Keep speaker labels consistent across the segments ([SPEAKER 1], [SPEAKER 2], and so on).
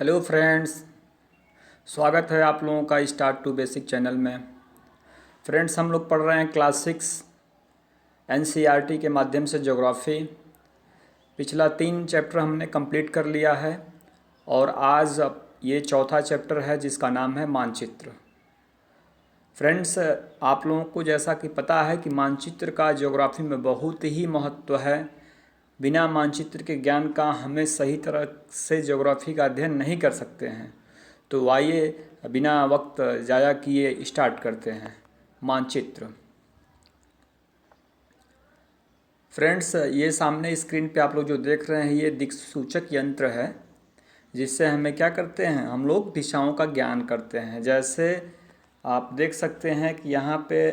[SPEAKER 1] Hello friends. स्वागत है आप लोगों का स्टार्ट टू बेसिक चैनल में। फ्रेंड्स, हम लोग पढ़ रहे हैं क्लास 6 एनसीईआरटी के माध्यम से ज्योग्राफी। पिछला 3 चैप्टर हमने कंप्लीट कर लिया है और आज अब ये चौथा चैप्टर है जिसका नाम है मानचित्र। फ्रेंड्स, आप लोगों को जैसा कि पता है कि मानचित्र का ज्योग्राफी में बहुत ही महत्व है। बिना मानचित्र के ज्ञान का हमें सही तरह से ज्योग्राफी का अध्ययन नहीं कर सकते हैं। तो आइए बिना वक्त ज़ाया किए स्टार्ट करते हैं। मानचित्र। फ्रेंड्स, ये सामने स्क्रीन पे आप लोग जो देख रहे हैं ये दिक्सूचक यंत्र है, जिससे हमें क्या करते हैं, हम लोग दिशाओं का ज्ञान करते हैं। जैसे आप देख सकते हैं कि यहाँ पे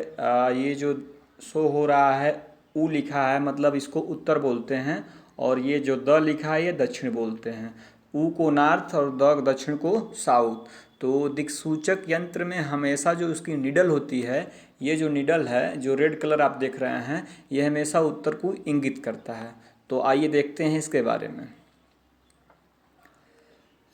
[SPEAKER 1] ये जो शो हो रहा है ऊ लिखा है, मतलब इसको उत्तर बोलते हैं, और ये जो द लिखा है ये दक्षिण बोलते हैं। ऊ को नॉर्थ और द दक्षिण को साउथ। तो दिक्सूचक यंत्र में हमेशा जो उसकी निडल होती है, ये जो निडल है जो रेड कलर आप देख रहे हैं, ये हमेशा उत्तर को इंगित करता है। तो आइए देखते हैं इसके बारे में।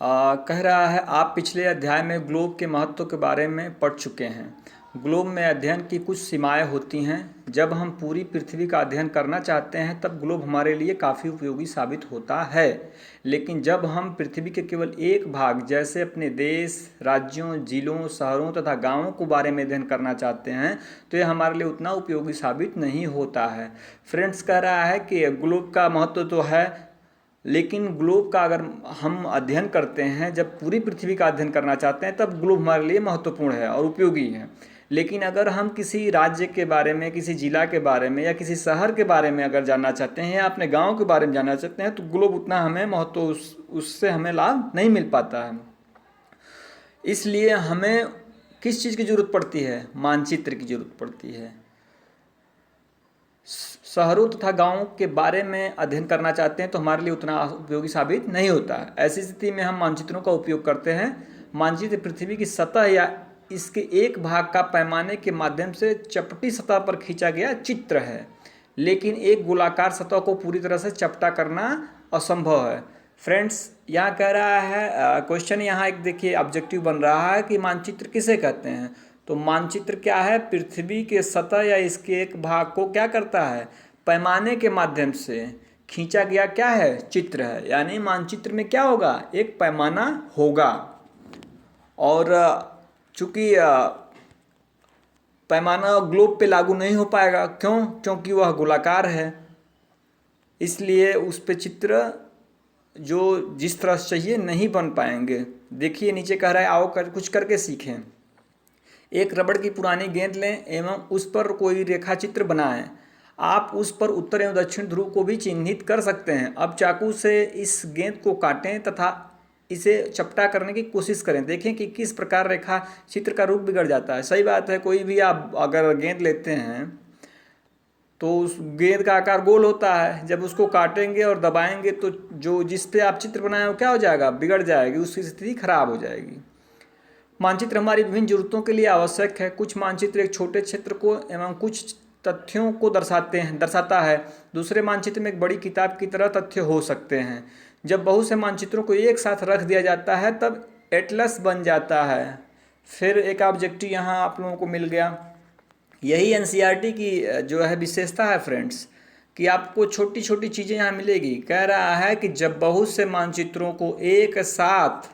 [SPEAKER 1] कह रहा है आप पिछले अध्याय में ग्लोब के महत्व के बारे में पढ़ चुके हैं। ग्लोब में अध्ययन की कुछ सीमाएं होती हैं। जब हम पूरी पृथ्वी का अध्ययन करना चाहते हैं तब ग्लोब हमारे लिए काफ़ी उपयोगी साबित होता है। लेकिन जब हम पृथ्वी के केवल एक भाग जैसे अपने देश, राज्यों, जिलों, शहरों तथा गांवों के बारे में अध्ययन करना चाहते हैं तो यह हमारे लिए उतना उपयोगी साबित नहीं होता है। फ्रेंड्स, कह रहा है कि ग्लोब का महत्व तो है, लेकिन ग्लोब का अगर हम अध्ययन करते हैं, जब पूरी पृथ्वी का अध्ययन करना चाहते हैं तब ग्लोब हमारे लिए महत्वपूर्ण है और उपयोगी है। लेकिन अगर हम किसी राज्य के बारे में, किसी जिला के बारे में या किसी शहर के बारे में अगर जानना चाहते हैं या अपने गांव के बारे में जानना चाहते हैं तो ग्लोब उतना हमें महत्व उससे हमें लाभ नहीं मिल पाता है। इसलिए हमें किस चीज़ की ज़रूरत पड़ती है? मानचित्र की ज़रूरत पड़ती है। शहरों तथा गांवों के बारे में अध्ययन करना चाहते हैं तो हमारे लिए उतना उपयोगी साबित नहीं होता है। ऐसी स्थिति में हम मानचित्रों का उपयोग करते हैं। मानचित्र पृथ्वी की सतह या इसके एक भाग का पैमाने के माध्यम से चपटी सतह पर खींचा गया चित्र है, लेकिन एक गोलाकार सतह को पूरी तरह से चपटा करना असंभव है। फ्रेंड्स, यहाँ कह रहा है क्वेश्चन, यहाँ एक देखिए ऑब्जेक्टिव बन रहा है कि मानचित्र किसे कहते हैं। तो मानचित्र क्या है? पृथ्वी के सतह या इसके एक भाग को क्या करता है? पैमाने के माध्यम से खींचा गया क्या है? चित्र है। यानी मानचित्र में क्या होगा? एक पैमाना होगा। और चूंकि पैमाना ग्लोब पे लागू नहीं हो पाएगा। क्यों? क्योंकि वह गोलाकार है, इसलिए उस पे चित्र जो जिस तरह से चाहिए नहीं बन पाएंगे। देखिए नीचे कह रहा है आओ कुछ करके सीखें। एक रबड़ की पुरानी गेंद लें एवं उस पर कोई रेखा चित्र बनाएं। आप उस पर उत्तर एवं दक्षिण ध्रुव को भी चिन्हित कर सकते हैं। अब चाकू से इस गेंद को काटें तथा इसे चपटा करने की कोशिश करें। देखें कि किस प्रकार रेखा चित्र का रूप बिगड़ जाता है। सही बात है, कोई भी आप अगर गेंद लेते हैं तो उस गेंद का आकार गोल होता है। जब उसको काटेंगे और दबाएंगे तो जो जिस पे आप चित्र बनाए वो क्या हो जाएगा? बिगड़ जाएगी, उसकी स्थिति खराब हो जाएगी। मानचित्र हमारी विभिन्न जरूरतों के लिए आवश्यक है। कुछ मानचित्र एक छोटे क्षेत्र को एवं कुछ तथ्यों को दर्शाता है। दूसरे मानचित्र में एक बड़ी किताब की तरह तथ्य हो सकते हैं। जब बहुत से मानचित्रों को एक साथ रख दिया जाता है तब एटलस बन जाता है। फिर एक ऑब्जेक्टिव यहाँ आप लोगों को मिल गया। यही एनसीईआरटी की जो है विशेषता है फ्रेंड्स, कि आपको छोटी छोटी चीज़ें यहाँ मिलेगी। कह रहा है कि जब बहुत से मानचित्रों को एक साथ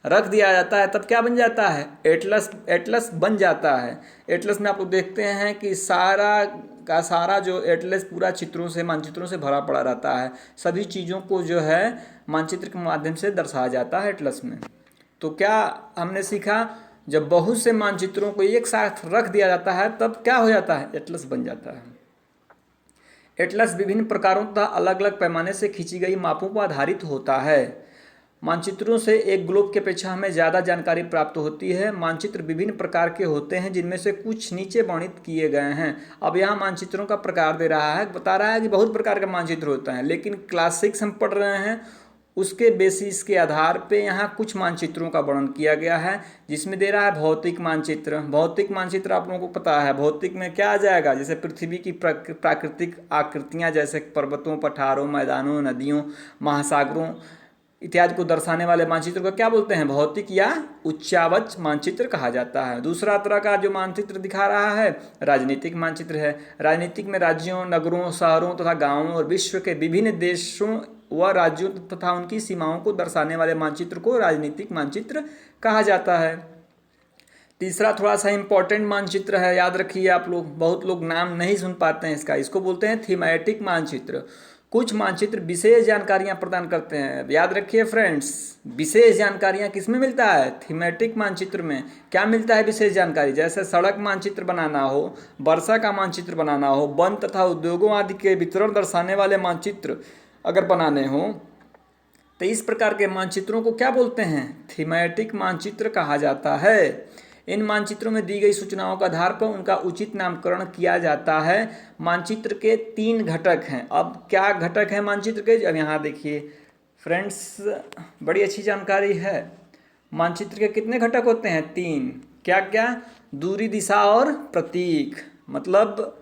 [SPEAKER 1] रख दिया जाता है तब क्या बन जाता है? एटलस बन जाता है। एटलस में आप लोग देखते हैं कि सारा का सारा जो एटलस पूरा चित्रों से, मानचित्रों से भरा पड़ा रहता है। सभी चीज़ों को जो है मानचित्र के माध्यम से दर्शाया जाता है एटलस में। तो क्या हमने सीखा? जब बहुत से मानचित्रों को एक साथ रख दिया जाता है तब क्या हो जाता है? एटलस बन जाता है। एटलस विभिन्न प्रकारों तथा अलग अलग पैमाने से खींची गई मापों पर आधारित होता है। मानचित्रों से एक ग्लोब की अपेक्षा हमें ज़्यादा जानकारी प्राप्त होती है। मानचित्र विभिन्न प्रकार के होते हैं जिनमें से कुछ नीचे वर्णित किए गए हैं। अब यहाँ मानचित्रों का प्रकार दे रहा है, बता रहा है कि बहुत प्रकार के मानचित्र होते हैं, लेकिन क्लास 6 हम पढ़ रहे हैं, उसके बेसिस के आधार पे यहाँ कुछ मानचित्रों का वर्णन किया गया है, जिसमें दे रहा है भौतिक मानचित्र। भौतिक मानचित्र आप लोगों को पता है, भौतिक में क्या आ जाएगा? जैसे पृथ्वी की प्राकृतिक आकृतियाँ, जैसे पर्वतों, पठारों, मैदानों, नदियों, महासागरों, इत्यादि को दर्शाने वाले मानचित्र को क्या बोलते हैं? भौतिक या उच्चावच मानचित्र कहा जाता है। दूसरा तरह का जो मानचित्र दिखा रहा है राजनीतिक मानचित्र है। राजनीतिक में राज्यों, नगरों, शहरों तथा गांवों और विश्व के विभिन्न देशों व राज्यों तथा उनकी सीमाओं को दर्शाने वाले मानचित्र को राजनीतिक मानचित्र कहा जाता है। तीसरा थोड़ा सा इम्पोर्टेंट मानचित्र है, याद रखिए आप लोग, बहुत लोग नाम नहीं सुन पाते हैं इसका। इसको बोलते हैं थीमेटिक मानचित्र। कुछ मानचित्र विशेष जानकारियां प्रदान करते हैं। याद रखिए फ्रेंड्स, विशेष जानकारियां किस में मिलता है? थीमेटिक मानचित्र में। क्या मिलता है विशेष जानकारी? जैसे सड़क मानचित्र बनाना हो, वर्षा का मानचित्र बनाना हो, वन तथा उद्योगों आदि के वितरण दर्शाने वाले मानचित्र अगर बनाने हो, तो इस प्रकार के मानचित्रों को क्या बोलते हैं? थीमेटिक मानचित्र कहा जाता है। इन मानचित्रों में दी गई सूचनाओं के आधार पर उनका उचित नामकरण किया जाता है। मानचित्र के 3 घटक हैं। अब क्या घटक है मानचित्र के? अब यहाँ देखिए फ्रेंड्स, बड़ी अच्छी जानकारी है। मानचित्र के कितने घटक होते हैं? 3। क्या क्या? दूरी, दिशा और प्रतीक। मतलब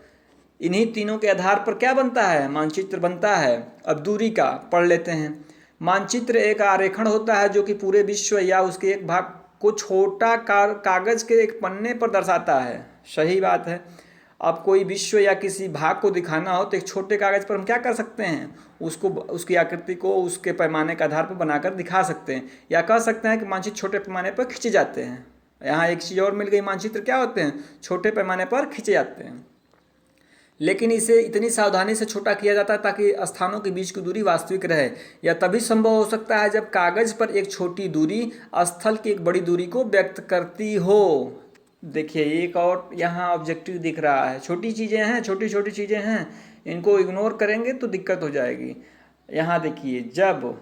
[SPEAKER 1] इन्हीं तीनों के आधार पर क्या बनता है? मानचित्र बनता है। अब दूरी का पढ़ लेते हैं। मानचित्र एक आरेखण होता है जो कि पूरे विश्व या उसके एक भाग को छोटा कागज के एक पन्ने पर दर्शाता है। सही बात है। अब कोई विश्व या किसी भाग को दिखाना हो तो एक छोटे कागज पर हम क्या कर सकते हैं? उसको, उसकी आकृति को उसके पैमाने के आधार पर बनाकर दिखा सकते हैं, या कह सकते हैं कि मानचित्र छोटे पैमाने पर खींचे जाते हैं। यहाँ एक चीज़ और मिल गई, मानचित्र क्या होते हैं? छोटे पैमाने पर खींचे जाते हैं। लेकिन इसे इतनी सावधानी से छोटा किया जाता है ताकि स्थानों के बीच की दूरी वास्तविक रहे। यह तभी संभव हो सकता है जब कागज पर एक छोटी दूरी स्थल की एक बड़ी दूरी को व्यक्त करती हो। देखिए एक और यहाँ ऑब्जेक्टिव दिख रहा है। छोटी चीज़ें हैं, छोटी छोटी चीज़ें हैं, इनको इग्नोर करेंगे तो दिक्कत हो जाएगी। यहाँ देखिए, जब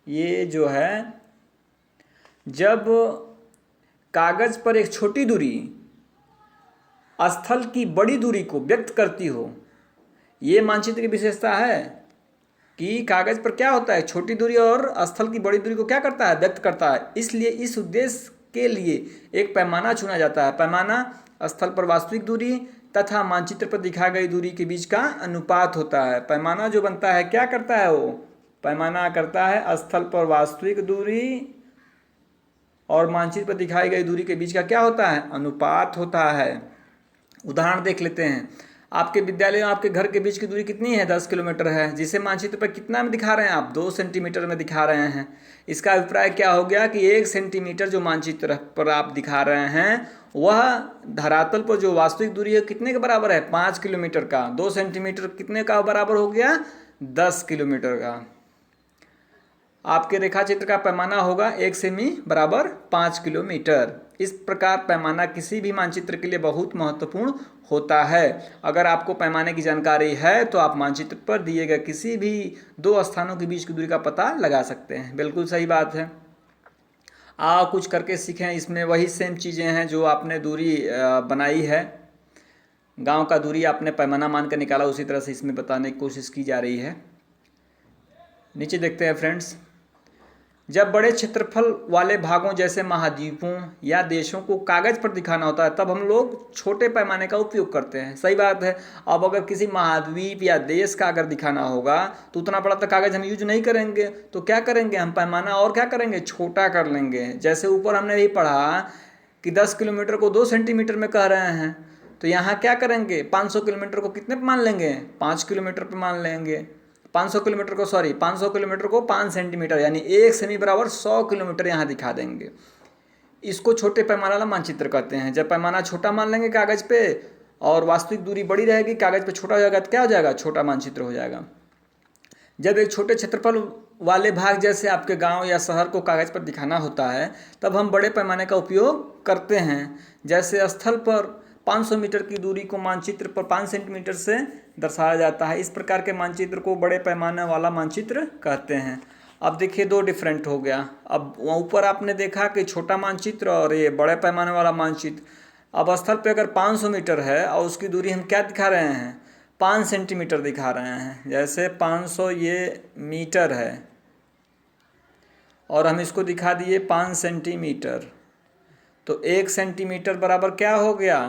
[SPEAKER 1] ये जो है, जब कागज पर एक छोटी दूरी स्थल की बड़ी दूरी को व्यक्त करती हो, ये मानचित्र की विशेषता है कि कागज पर क्या होता है? छोटी दूरी और स्थल की बड़ी दूरी को क्या करता है? व्यक्त करता है। इसलिए इस उद्देश्य के लिए एक पैमाना चुना जाता है। पैमाना स्थल पर वास्तविक दूरी तथा मानचित्र पर दिखाई गई दूरी के बीच का अनुपात होता है। पैमाना जो बनता है क्या करता है? वो पैमाना करता है स्थल पर वास्तविक दूरी और मानचित्र पर दिखाई गई दूरी के बीच का क्या होता है? अनुपात होता है। उदाहरण देख लेते हैं। आपके विद्यालय और आपके घर के बीच की दूरी कितनी है? 10 किलोमीटर है, जिसे मानचित्र पर कितना में दिखा रहे हैं आप? 2 सेंटीमीटर में दिखा रहे हैं। इसका अभिप्राय क्या हो गया कि 1 सेंटीमीटर जो मानचित्र पर आप दिखा रहे हैं वह धरातल पर जो वास्तविक दूरी है कितने के बराबर है? 5 किलोमीटर का। 2 सेंटीमीटर कितने का बराबर हो गया? 10 किलोमीटर का। आपके रेखाचित्र का पैमाना होगा 1 सेमी बराबर 5 किलोमीटर। इस प्रकार पैमाना किसी भी मानचित्र के लिए बहुत महत्वपूर्ण होता है। अगर आपको पैमाने की जानकारी है तो आप मानचित्र पर दिए गए किसी भी 2 स्थानों के बीच की दूरी का पता लगा सकते हैं। बिल्कुल सही बात है। आओ कुछ करके सीखें। इसमें वही सेम चीज़ें हैं जो आपने दूरी बनाई है, गांव का दूरी आपने पैमाना मान कर निकाला, उसी तरह से इसमें बताने की कोशिश की जा रही है। नीचे देखते हैं फ्रेंड्स। जब बड़े क्षेत्रफल वाले भागों जैसे महाद्वीपों या देशों को कागज पर दिखाना होता है तब हम लोग छोटे पैमाने का उपयोग करते हैं। सही बात है। अब अगर किसी महाद्वीप या देश का अगर दिखाना होगा तो उतना बड़ा तो कागज हम यूज नहीं करेंगे, तो क्या करेंगे? हम पैमाना और क्या करेंगे? छोटा कर लेंगे। जैसे ऊपर हमने भी पढ़ा कि 10 किलोमीटर को 2 सेंटीमीटर में कह रहे हैं, तो यहाँ क्या करेंगे? 500 किलोमीटर को कितने पर मान लेंगे? 5 किलोमीटर पर मान लेंगे। 500 किलोमीटर को 5 सेंटीमीटर यानी 1 सेमी बराबर 100 किलोमीटर यहाँ दिखा देंगे। इसको छोटे पैमाना वाला मानचित्र कहते हैं। जब पैमाना छोटा मान लेंगे कागज पे और वास्तविक दूरी बड़ी रहेगी, कागज पे छोटा हो जाएगा तो क्या हो जाएगा? छोटा मानचित्र हो जाएगा। जब एक छोटे क्षेत्रफल वाले भाग जैसे आपके गांव या शहर को कागज पर दिखाना होता है तब हम बड़े पैमाने का उपयोग करते हैं। जैसे स्थल पर 500 मीटर की दूरी को मानचित्र पर 5 सेंटीमीटर से दर्शाया जाता है। इस प्रकार के मानचित्र को बड़े पैमाने वाला मानचित्र कहते हैं। अब देखिए 2 डिफरेंट हो गया। अब ऊपर आपने देखा कि छोटा मानचित्र और ये बड़े पैमाने वाला मानचित्र। अब स्थल पे अगर 500 मीटर है और उसकी दूरी हम क्या दिखा रहे हैं? 5 सेंटीमीटर दिखा रहे हैं। जैसे 500 ये मीटर है और हम इसको दिखा दिए 5 सेंटीमीटर, तो 1 सेंटीमीटर बराबर क्या हो गया?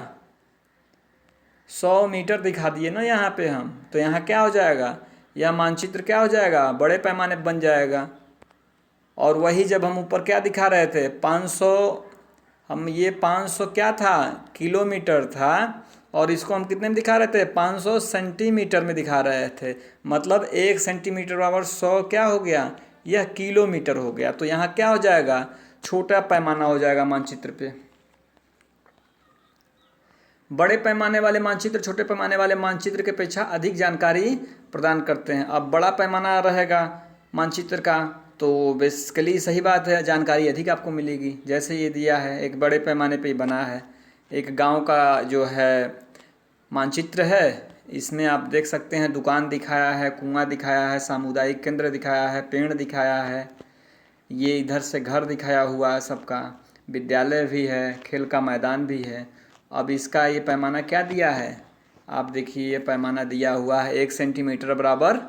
[SPEAKER 1] 100 मीटर दिखा दिए ना यहाँ पे हम। तो यहाँ क्या हो जाएगा? यह मानचित्र क्या हो जाएगा, बड़े पैमाने पर बन जाएगा। और वही जब हम ऊपर क्या दिखा रहे थे, 500, हम ये 500 क्या था, किलोमीटर था, और इसको हम कितने में दिखा रहे थे, 500 सेंटीमीटर में दिखा रहे थे। मतलब 1 सेंटीमीटर बराबर 100 क्या हो गया, यह किलोमीटर हो गया। तो यहाँ क्या हो जाएगा, छोटा पैमाना हो जाएगा मानचित्र पे। बड़े पैमाने वाले मानचित्र छोटे पैमाने वाले मानचित्र के अपेक्षा अधिक जानकारी प्रदान करते हैं। अब बड़ा पैमाना रहेगा मानचित्र का तो बेसिकली सही बात है, जानकारी अधिक आपको मिलेगी। जैसे ये दिया है, एक बड़े पैमाने पे बना है, एक गांव का जो है मानचित्र है। इसमें आप देख सकते हैं दुकान दिखाया है, कुआं दिखाया है, सामुदायिक केंद्र दिखाया है, पेड़ दिखाया है, ये इधर से घर दिखाया हुआ है सबका, विद्यालय भी है, खेल का मैदान भी है। अब इसका ये पैमाना क्या दिया है, आप देखिए ये पैमाना दिया हुआ है 1 सेंटीमीटर बराबर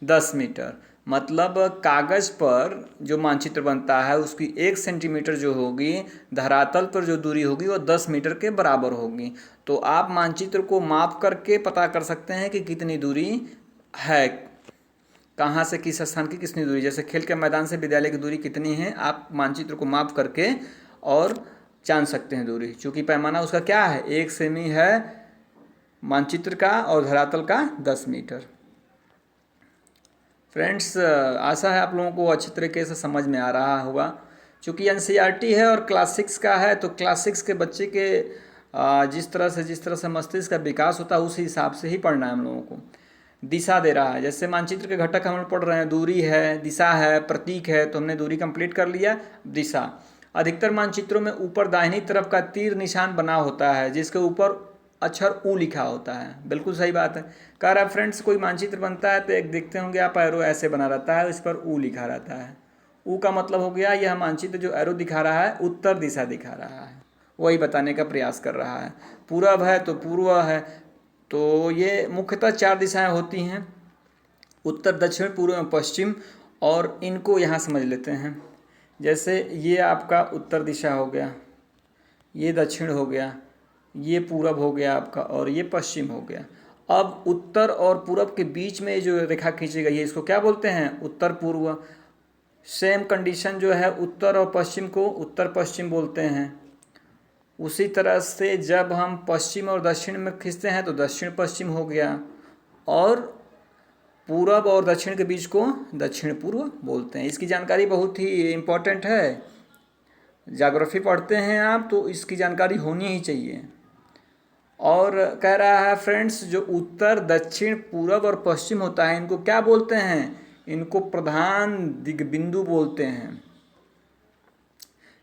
[SPEAKER 1] 10 मीटर। मतलब कागज़ पर जो मानचित्र बनता है उसकी 1 सेंटीमीटर जो होगी, धरातल पर जो दूरी होगी वो 10 मीटर के बराबर होगी। तो आप मानचित्र को माप करके पता कर सकते हैं कि कितनी दूरी है, कहाँ से किस स्थान की कितनी दूरी। जैसे खेल के मैदान से विद्यालय की दूरी कितनी है, आप मानचित्र को माप करके और जान सकते हैं दूरी। चूँकि पैमाना उसका क्या है, 1 सेमी है मानचित्र का और धरातल का 10 मीटर। फ्रेंड्स, आशा है आप लोगों को अच्छी तरीके से समझ में आ रहा होगा। चूँकि एनसीईआरटी है और क्लास 6 का है, तो क्लास 6 के बच्चे के जिस तरह से मस्तिष्क का विकास होता है उसी हिसाब से ही पढ़ना है हम लोगों को। दिशा दे रहा है, जैसे मानचित्र के घटक हम लोग पढ़ रहे हैं, दूरी है, दिशा है, प्रतीक है, तो हमने दूरी कंप्लीट कर लिया। दिशा, अधिकतर मानचित्रों में ऊपर दाहिनी तरफ का तीर निशान बना होता है जिसके ऊपर अक्षर ऊ लिखा होता है। बिल्कुल सही बात है। कह रहा है फ्रेंड्स, कोई मानचित्र बनता है तो एक देखते होंगे आप, एरो ऐसे बना रहता है, इस पर ऊ लिखा रहता है। ऊ का मतलब हो गया यह मानचित्र जो एरो दिखा रहा है उत्तर दिशा दिखा रहा है, वही बताने का प्रयास कर रहा है। पूरब है तो पूर्व है। तो ये मुख्यतः 4 दिशाएं होती हैं, उत्तर, दक्षिण, पूर्व एवं पश्चिम। और इनको यहाँ समझ लेते हैं। जैसे ये आपका उत्तर दिशा हो गया, ये दक्षिण हो गया, ये पूरब हो गया आपका, और ये पश्चिम हो गया। अब उत्तर और पूरब के बीच में जो रेखा खींची गई है इसको क्या बोलते हैं, उत्तर पूर्व। सेम कंडीशन जो है उत्तर और पश्चिम को उत्तर पश्चिम बोलते हैं। उसी तरह से जब हम पश्चिम और दक्षिण में खींचते हैं तो दक्षिण पश्चिम हो गया, और पूरब और दक्षिण के बीच को दक्षिण पूर्व बोलते हैं। इसकी जानकारी बहुत ही इम्पोर्टेंट है। ज्योग्राफी पढ़ते हैं आप तो इसकी जानकारी होनी ही चाहिए। और कह रहा है फ्रेंड्स, जो उत्तर, दक्षिण, पूरब और पश्चिम होता है इनको क्या बोलते हैं, इनको प्रधान दिग्बिंदु बोलते हैं।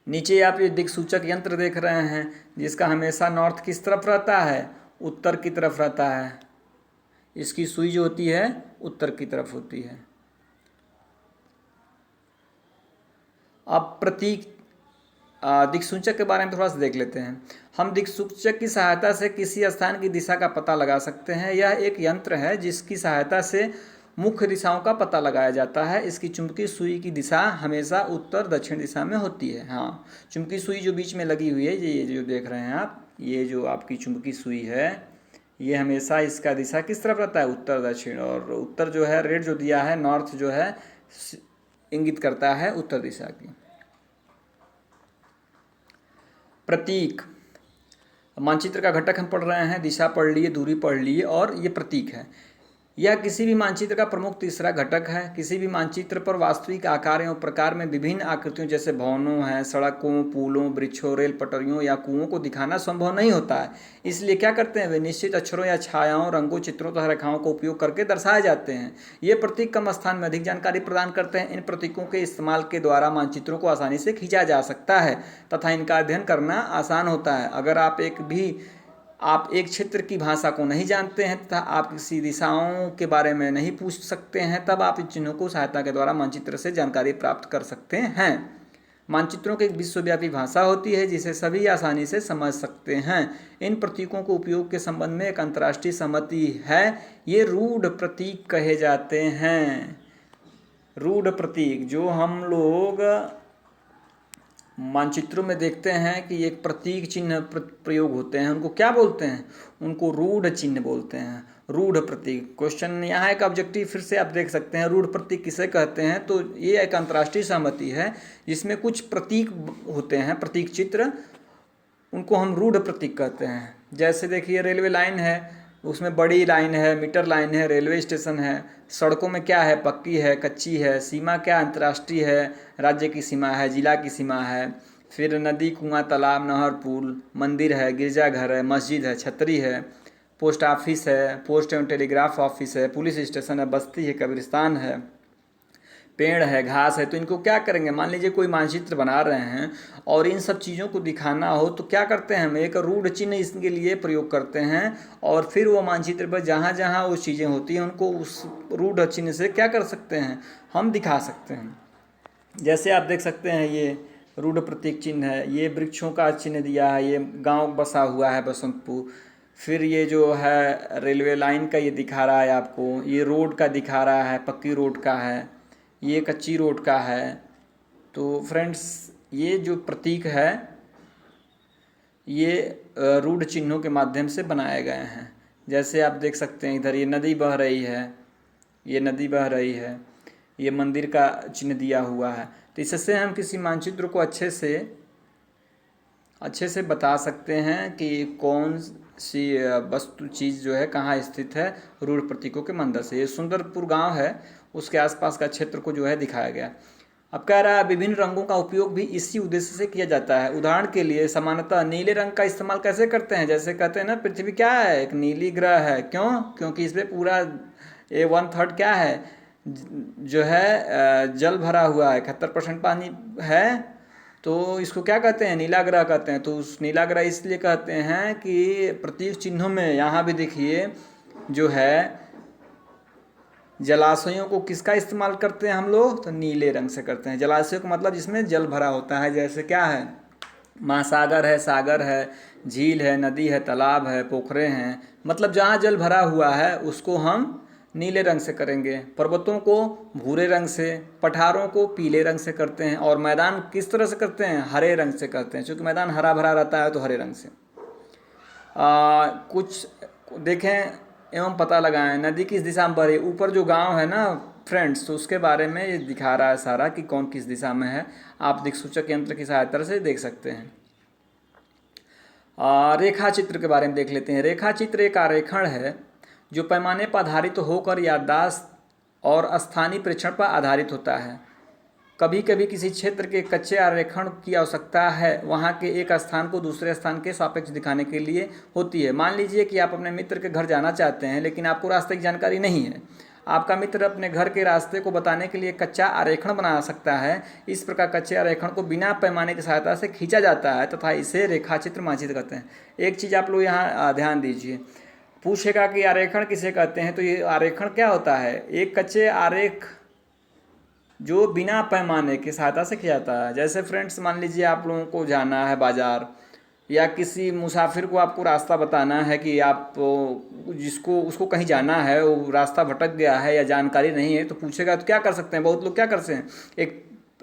[SPEAKER 1] नीचे आप ये दिक्सूचक यंत्र देख रहे हैं जिसका हमेशा नॉर्थ किस तरफ रहता है, उत्तर की तरफ रहता है। इसकी सुई जो होती है उत्तर की तरफ होती है। अब प्रतीक दिक्सूचक के बारे में थोड़ा सा देख लेते हैं। हम दिक्सूचक की सहायता से किसी स्थान की दिशा का पता लगा सकते हैं। यह एक यंत्र है जिसकी सहायता से मुख्य दिशाओं का पता लगाया जाता है। इसकी चुंबकीय सुई की दिशा हमेशा उत्तर दक्षिण दिशा में होती है। हाँ, चुंबकीय सुई जो बीच में लगी हुई है, ये जो देख रहे हैं आप, ये जो आपकी चुंबकीय सुई है, ये हमेशा इसका दिशा किस तरफ रहता है, उत्तर दक्षिण। और उत्तर जो है, रेड जो दिया है, नॉर्थ जो है इंगित करता है उत्तर दिशा की। प्रतीक, मानचित्र का घटक हम पढ़ रहे हैं, दिशा पढ़ लिए, दूरी पढ़ लिए, और ये प्रतीक है। यह किसी भी मानचित्र का प्रमुख तीसरा घटक है। किसी भी मानचित्र पर वास्तविक आकार एवं प्रकार में विभिन्न आकृतियों जैसे भवनों हैं, सड़कों, पुलों, वृक्षों, रेल पटरियों या कुओं को दिखाना संभव नहीं होता है। इसलिए क्या करते हैं वे, निश्चित अक्षरों या छायाओं, रंगों, चित्रों तथा रेखाओं का उपयोग करके दर्शाए जाते हैं। ये प्रतीक कम स्थान में अधिक जानकारी प्रदान करते हैं। इन प्रतीकों के इस्तेमाल के द्वारा मानचित्रों को आसानी से खींचा जा सकता है तथा इनका अध्ययन करना आसान होता है। अगर आप एक क्षेत्र की भाषा को नहीं जानते हैं तथा आप किसी दिशाओं के बारे में नहीं पूछ सकते हैं, तब आप इन चिन्हों को सहायता के द्वारा मानचित्र से जानकारी प्राप्त कर सकते हैं। मानचित्रों की एक विश्वव्यापी भाषा होती है जिसे सभी आसानी से समझ सकते हैं। इन प्रतीकों को उपयोग के संबंध में एक अंतर्राष्ट्रीय सहमति है। ये रूढ़ प्रतीक कहे जाते हैं। रूढ़ प्रतीक जो हम लोग मानचित्रों में देखते हैं कि एक प्रतीक चिन्ह प्रयोग होते हैं, उनको क्या बोलते हैं? उनको रूढ़ चिन्ह बोलते हैं, रूढ़ प्रतीक। क्वेश्चन यहाँ एक ऑब्जेक्टिव फिर से आप देख सकते हैं, रूढ़ प्रतीक किसे कहते हैं? तो ये एक अंतर्राष्ट्रीय सहमति है जिसमें कुछ प्रतीक होते हैं, प्रतीक चित्र, उनको हम रूढ़ प्रतीक कहते हैं। जैसे देखिए रेलवे लाइन है, उसमें बड़ी लाइन है, मीटर लाइन है, रेलवे स्टेशन है। सड़कों में क्या है? पक्की है, कच्ची है। सीमा क्या? अंतर्राष्ट्रीय है, राज्य की सीमा है, जिला की सीमा है। फिर नदी, कुआं, तालाब, नहर, पुल, मंदिर है, गिरजाघर है, मस्जिद है, छतरी है, पोस्ट ऑफिस है, पोस्ट एवं टेलीग्राफ ऑफिस है, पुलिस स्टेशन है, बस्ती है, कब्रिस्तान है, पेड़ है, घास है। तो इनको क्या करेंगे? मान लीजिए कोई मानचित्र बना रहे हैं और इन सब चीज़ों को दिखाना हो तो क्या करते हैं? हम एक रूढ़ चिन्ह इसके लिए प्रयोग करते हैं और फिर वो मानचित्र पर जहाँ जहाँ वो चीज़ें होती हैं उनको उस रूढ़ चिन्ह से क्या कर सकते हैं? हम दिखा सकते हैं। जैसे आप देख सकते हैं ये रूढ़ प्रतीक चिन्ह है, ये वृक्षों का चिन्ह दिया है, ये गांव बसा हुआ है बसंतपुर। फिर ये जो है रेलवे लाइन का ये दिखा रहा है आपको, ये रोड का दिखा रहा है, पक्की रोड का है, ये कच्ची रोड का है। तो फ्रेंड्स ये जो प्रतीक है ये रूढ़ चिन्हों के माध्यम से बनाए गए हैं। जैसे आप देख सकते हैं इधर ये नदी बह रही है, ये नदी बह रही है, ये मंदिर का चिन्ह दिया हुआ है। तो इससे हम किसी मानचित्र को अच्छे से बता सकते हैं कि कौन सी वस्तु चीज़ जो है कहाँ स्थित है, रूढ़ प्रतीकों के मंदर से। ये सुंदरपुर गांव है, उसके आसपास का क्षेत्र को जो है दिखाया गया। अब कह रहा है विभिन्न रंगों का उपयोग भी इसी उद्देश्य से किया जाता है। उदाहरण के लिए सामान्यतः नीले रंग का इस्तेमाल कैसे करते हैं? जैसे कहते हैं ना पृथ्वी क्या है? एक नीली ग्रह है। क्यों? क्योंकि इसमें पूरा 1/3 क्या है जो है जल भरा हुआ है, 71% पानी है। तो इसको क्या कहते हैं? नीला ग्रह कहते हैं। तो उस नीला ग्रह इसलिए कहते हैं कि प्रतीक चिन्हों में यहाँ भी देखिए जो है जलाशयों को किसका इस्तेमाल करते हैं हम लोग? तो नीले रंग से करते हैं। जलाशयों का मतलब जिसमें जल भरा होता है, जैसे क्या है? महासागर है, सागर है, झील है, नदी है, तालाब है, पोखरे हैं। मतलब जहाँ जल भरा हुआ है उसको हम नीले रंग से करेंगे। पर्वतों को भूरे रंग से, पठारों को पीले रंग से करते हैं। और मैदान किस तरह से करते हैं? हरे रंग से करते हैं, क्योंकि मैदान हरा भरा रहता है तो हरे रंग से। कुछ देखें एवं पता लगाएं नदी किस दिशा में बह रही है। ऊपर जो गांव है ना फ्रेंड्स, तो उसके बारे में ये दिखा रहा है सारा कि कौन किस दिशा में है। आप दिक्सूचक यंत्र की सहायता से देख सकते हैं। रेखा चित्र के बारे में देख लेते हैं। रेखा चित्र एक आरेखण है जो पैमाने पर आधारित होकर याददाश्त और स्थानीय प्रेक्षण पर आधारित होता है। कभी कभी किसी क्षेत्र के कच्चे आरेखण की आवश्यकता है वहाँ के एक स्थान को दूसरे स्थान के सापेक्ष दिखाने के लिए होती है। मान लीजिए कि आप अपने मित्र के घर जाना चाहते हैं लेकिन आपको रास्ते की जानकारी नहीं है। आपका मित्र अपने घर के रास्ते को बताने के लिए कच्चा आरेखण बना सकता है। इस प्रकार कच्चे आरेखण को बिना पैमाने की सहायता से खींचा जाता है तथा इसे रेखाचित्र मानचित्र कहते हैं। एक चीज़ आप लोग यहाँ ध्यान दीजिए, पूछेगा कि आरेखण किसे कहते हैं, तो ये आरेखण क्या होता है? एक कच्चे आरेख जो बिना पैमाने की सहायता से किया जाता है। जैसे फ्रेंड्स मान लीजिए आप लोगों को जाना है बाज़ार, या किसी मुसाफिर को आपको रास्ता बताना है कि आप जिसको उसको कहीं जाना है वो रास्ता भटक गया है या जानकारी नहीं है, तो पूछेगा तो क्या कर सकते हैं? बहुत लोग क्या करते हैं,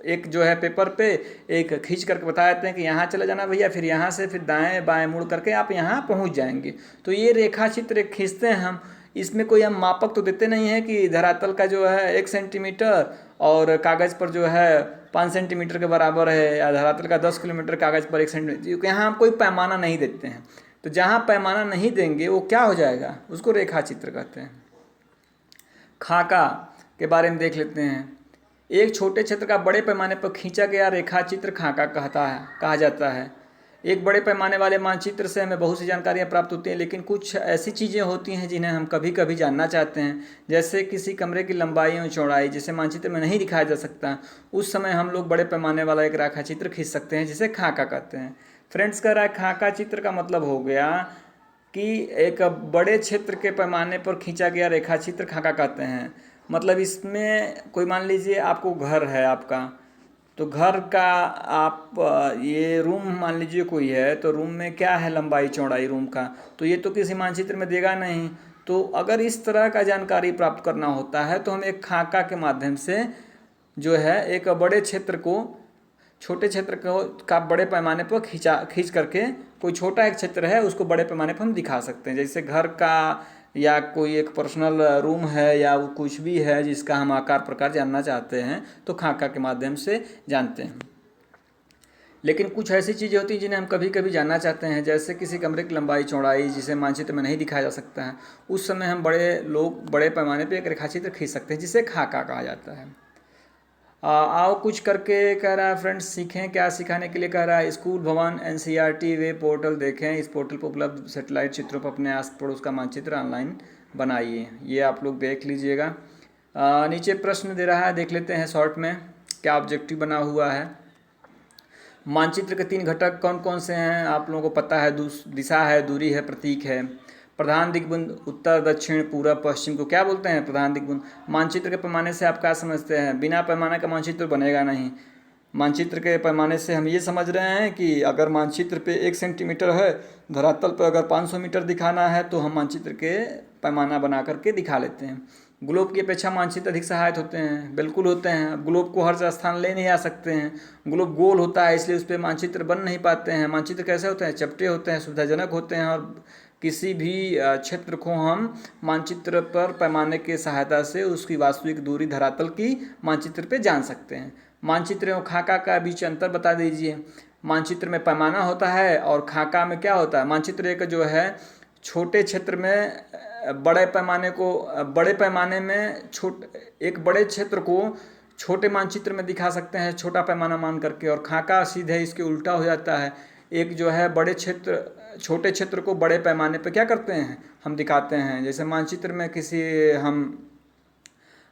[SPEAKER 1] एक जो है पेपर पे एक खींच करके बता देते हैं कि यहाँ चले जाना भैया, फिर यहाँ से फिर दाएं बाएं मुड़ करके आप यहाँ पहुँच जाएंगे। तो ये रेखा चित्र खींचते हैं हम। इसमें कोई हम मापक तो देते नहीं है कि धरातल का जो है 1 सेंटीमीटर और कागज़ पर जो है 5 सेंटीमीटर के बराबर है, या धरातल का 10 किलोमीटर कागज़ पर 1 सेंटीमीटर, क्योंकि यहाँ हम कोई पैमाना नहीं देते हैं। तो जहाँ पैमाना नहीं देंगे वो क्या हो जाएगा? उसको रेखा चित्र कहते हैं। खाका के बारे में देख लेते हैं। एक छोटे क्षेत्र का बड़े पैमाने पर खींचा गया रेखा चित्र खाका कहा जाता है। एक बड़े पैमाने वाले मानचित्र से हमें बहुत सी जानकारियाँ प्राप्त होती हैं, लेकिन कुछ ऐसी चीज़ें होती हैं जिन्हें हम कभी कभी जानना चाहते हैं। जैसे किसी कमरे की लंबाई और चौड़ाई जिसे मानचित्र में नहीं दिखाया जा सकता, उस समय हम लोग बड़े पैमाने वाला एक रेखा चित्र खींच सकते हैं जिसे खाका कहते हैं। फ्रेंड्स कह रहा है खाका चित्र का मतलब हो गया कि एक बड़े क्षेत्र के पैमाने पर खींचा गया रेखा चित्र खाका कहते हैं। मतलब इसमें कोई मान लीजिए आपको घर है आपका, तो घर का आप ये रूम मान लीजिए कोई है, तो रूम में क्या है लंबाई चौड़ाई रूम का, तो ये तो किसी मानचित्र में देगा नहीं। तो अगर इस तरह का जानकारी प्राप्त करना होता है तो हम एक खाका के माध्यम से जो है एक बड़े क्षेत्र को छोटे क्षेत्र का बड़े पैमाने पर खींच करके कोई छोटा एक क्षेत्र है उसको बड़े पैमाने पर हम दिखा सकते हैं। जैसे घर का या कोई एक पर्सनल रूम है या वो कुछ भी है जिसका हम आकार प्रकार जानना चाहते हैं तो खाका के माध्यम से जानते हैं। लेकिन कुछ ऐसी चीज़ें होती हैं जिन्हें हम कभी कभी जानना चाहते हैं, जैसे किसी कमरे की लंबाई चौड़ाई जिसे मानचित्र में नहीं दिखाया जा सकता है, उस समय हम बड़े पैमाने पर एक रेखाचित्र खींच सकते हैं जिसे खाका कहा जाता है। आओ कुछ करके कह रहा है फ्रेंड्स, सीखें। क्या सिखाने के लिए कह रहा है? स्कूल भवन एनसीईआरटी वेब पोर्टल देखें। इस पोर्टल पर उपलब्ध सैटेलाइट चित्रों पर अपने आस पड़ोस का मानचित्र ऑनलाइन बनाइए। ये आप लोग देख लीजिएगा। नीचे प्रश्न दे रहा है, देख लेते हैं शॉर्ट में क्या ऑब्जेक्टिव बना हुआ है। मानचित्र के 3 घटक कौन कौन से हैं आप लोगों को पता है? दिशा है, दूरी है, प्रतीक है। प्रधान दिग्बंध उत्तर दक्षिण पूरब पश्चिम को क्या बोलते हैं? प्रधान दिग्बंध। मानचित्र के पैमाने से आप क्या समझते हैं? बिना पैमाने का मानचित्र बनेगा नहीं। मानचित्र के पैमाने से हम ये समझ रहे हैं कि अगर मानचित्र पे 1 सेंटीमीटर है, धरातल पर अगर 500 मीटर दिखाना है तो हम मानचित्र के पैमाना बना करके दिखा लेते हैं। ग्लोब की अपेक्षा मानचित्र अधिक सहायक होते हैं। बिल्कुल होते हैं। ग्लोब को हर स्थान ले नहीं आ सकते हैं। ग्लोब गोल होता है इसलिए उस पर मानचित्र बन नहीं पाते हैं। मानचित्र कैसे होते हैं? चपटे होते हैं, सुविधाजनक होते हैं और किसी भी क्षेत्र को हम मानचित्र पर पैमाने के सहायता से उसकी वास्तविक दूरी धरातल की मानचित्र पे जान सकते हैं। मानचित्र एवं खाका का बीच अंतर बता दीजिए। मानचित्र में पैमाना होता है और खाका में क्या होता है? मानचित्र एक जो है छोटे क्षेत्र में बड़े पैमाने में एक बड़े क्षेत्र को छोटे मानचित्र में दिखा सकते हैं छोटा पैमाना मान करके, और खाका सीधे इसके उल्टा हो जाता है। एक जो है छोटे क्षेत्र को बड़े पैमाने पे क्या करते हैं? हम दिखाते हैं। जैसे मानचित्र में किसी हम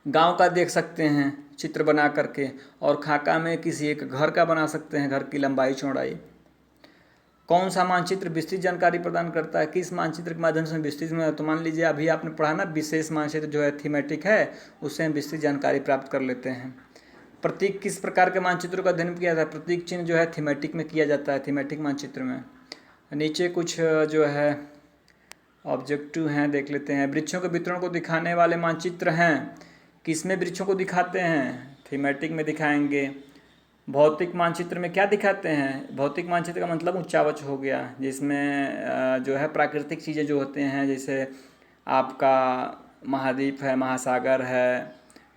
[SPEAKER 1] गांव का देख सकते हैं चित्र बना करके, और खाका में किसी एक घर का बना सकते हैं, घर की लंबाई चौड़ाई। कौन सा मानचित्र विस्तृत जानकारी प्रदान करता है? किस मानचित्र के माध्यम से विस्तृत में? तो मान लीजिए अभी आपने पढ़ा ना, विशेष मानचित्र जो है थीमेटिक है, उससे हम विस्तृत जानकारी प्राप्त कर लेते हैं। प्रतीक किस प्रकार के मानचित्रों का अध्ययन किया जाता है? प्रतीक चिन्ह जो है थीमेटिक में किया जाता है, थीमेटिक मानचित्र में। नीचे कुछ जो है ऑब्जेक्टिव हैं, देख लेते हैं। वृक्षों के वितरण को दिखाने वाले मानचित्र हैं। किसमें वृक्षों को दिखाते हैं? थीमेटिक में दिखाएंगे। भौतिक मानचित्र में क्या दिखाते हैं? भौतिक मानचित्र का मतलब उच्चावच हो गया, जिसमें जो है प्राकृतिक चीज़ें जो होते हैं, जैसे आपका महाद्वीप है, महासागर है,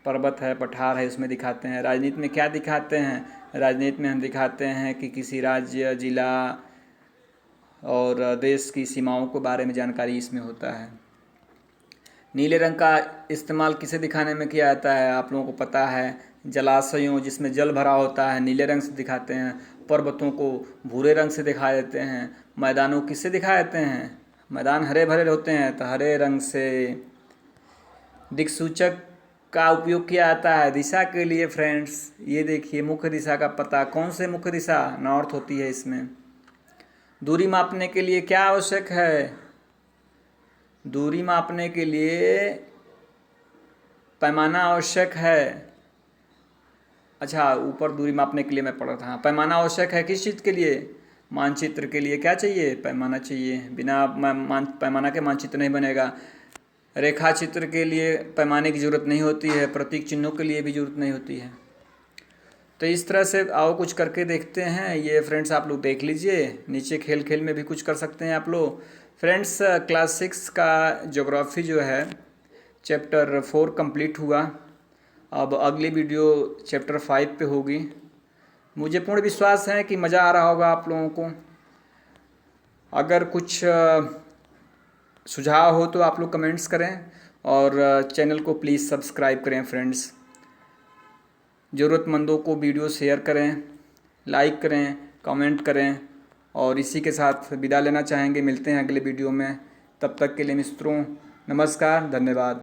[SPEAKER 1] पर्वत है, पठार है, उसमें दिखाते हैं। राजनीति में क्या दिखाते हैं? राजनीति में हम दिखाते हैं कि किसी राज्य, जिला और देश की सीमाओं के बारे में जानकारी इसमें होता है। नीले रंग का इस्तेमाल किसे दिखाने में किया जाता है? आप लोगों को पता है, जलाशयों जिसमें जल भरा होता है नीले रंग से दिखाते हैं। पर्वतों को भूरे रंग से दिखा देते हैं। मैदानों किससे दिखा देते हैं? मैदान हरे भरे होते हैं तो हरे रंग से। दिक्सूचक का उपयोग किया जाता है दिशा के लिए फ्रेंड्स। ये देखिए मुख्य दिशा का पता। कौन से मुख्य दिशा? नॉर्थ होती है इसमें। दूरी मापने के लिए क्या आवश्यक है? दूरी मापने के लिए पैमाना आवश्यक है। अच्छा, ऊपर दूरी मापने के लिए मैं पढ़ा था। पैमाना आवश्यक है किस चीज़ के लिए? मानचित्र के लिए क्या चाहिए? पैमाना चाहिए। बिना पैमाना के मानचित्र नहीं बनेगा। रेखा चित्र के लिए पैमाने की ज़रूरत नहीं होती है, प्रतीक चिन्हों के लिए भी ज़रूरत नहीं होती है। तो इस तरह से आओ कुछ करके देखते हैं। ये फ्रेंड्स आप लोग देख लीजिए। नीचे खेल खेल में भी कुछ कर सकते हैं आप लोग। फ्रेंड्स क्लास 6 का ज्योग्राफी जो है चैप्टर 4 कंप्लीट हुआ। अब अगली वीडियो चैप्टर 5 पे होगी। मुझे पूर्ण विश्वास है कि मज़ा आ रहा होगा आप लोगों को। अगर कुछ सुझाव हो तो आप लोग कमेंट्स करें और चैनल को प्लीज़ सब्सक्राइब करें फ्रेंड्स। ज़रूरतमंदों को वीडियो शेयर करें, लाइक करें, कमेंट करें। और इसी के साथ विदा लेना चाहेंगे। मिलते हैं अगले वीडियो में। तब तक के लिए मित्रों नमस्कार, धन्यवाद।